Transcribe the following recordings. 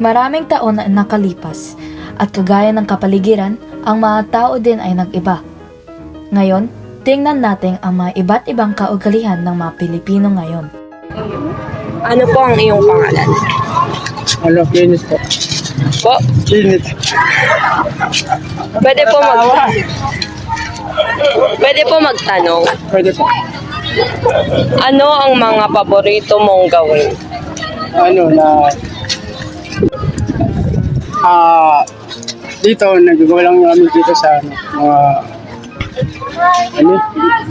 Maraming taon na nakalipas at kagaya ng kapaligiran, ang mga tao din ay nag-iba. Ngayon, tingnan natin ang mga iba't ibang kaugalian ng mga Pilipino ngayon. Ano po ang iyong pangalan? Kinis po. Po? Kinis. Pwede po magtanong. Pwede po. Ano ang mga paborito mong gawin? Dito, nagagawa lang kami dito sa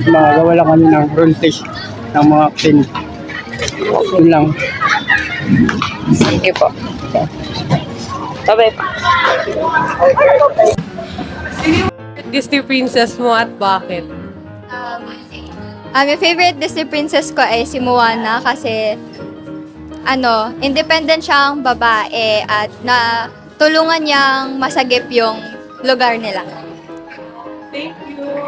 magawa lang kami ng roleplay ng mga pin. Yun lang. Sige po. Sabay pa. Disney princess mo at bakit? Ang favorite Disney princess ko ay si Moana kasi independent siyang babae at tulungan niyang masagip yung lugar nila. Thank you.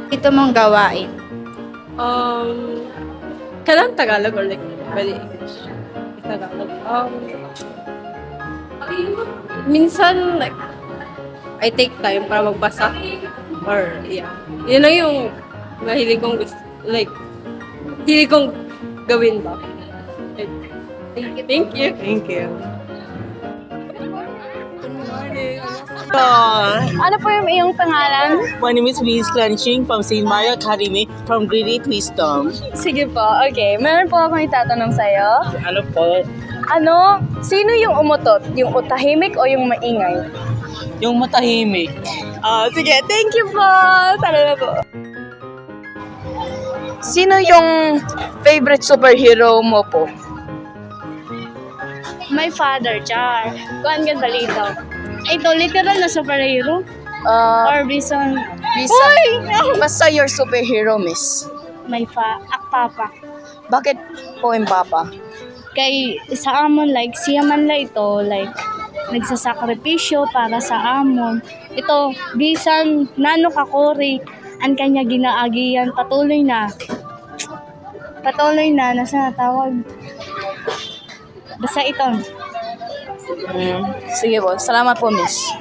Ito mong gawain. Kailan Tagalog or like pwede English? Tagalog. Minsan like I take time para magbasa or yeah. Yun lang yung mahilig kong gusto, like hilig kong gawin ba. Thank you. Thank you. Ano po yung iyong pangalan? My name is Miss Clenching from St. Maria Academy from Grade 8 Wisdom. Sige po, okay. Meron po akong itatanong sa'yo. Ano po? Sino yung umutot? Yung utahimik o yung maingay? Yung matahimik. Sige, thank you po! Tara na po. Sino yung favorite superhero mo po? My father, Char. Kuan ka dito. Ito, literal na superhero? Or bison? Basta your superhero, miss. My papa. Bakit po yung papa? Kay sa amon, like, siya man lang ito, like, nagsasakripisyo para sa amon. Ito, bisan, nano kakori, ang kanya ginaagiyan, patuloy na, nasa natawag. Basta ito. Sige po, salamat po, miss.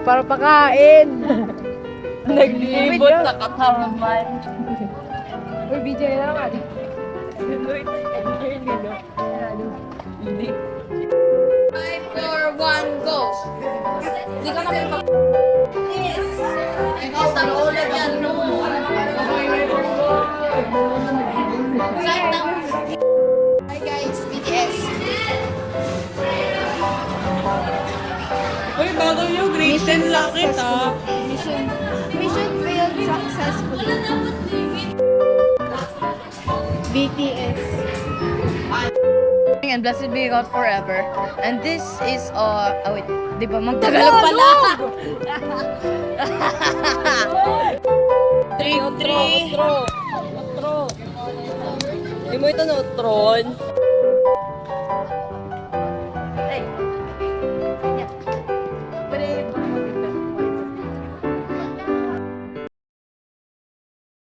Para pakain. Naglibot sa katarman. Uy, BJ lang ali. Hi guys, BTS. Uy, bago yung grade 10 lang kita. Mission failed successfully. BTS. And blessed be God forever. And this is, wait, di ba magtagalog pala? 3. Di mo ito na utron.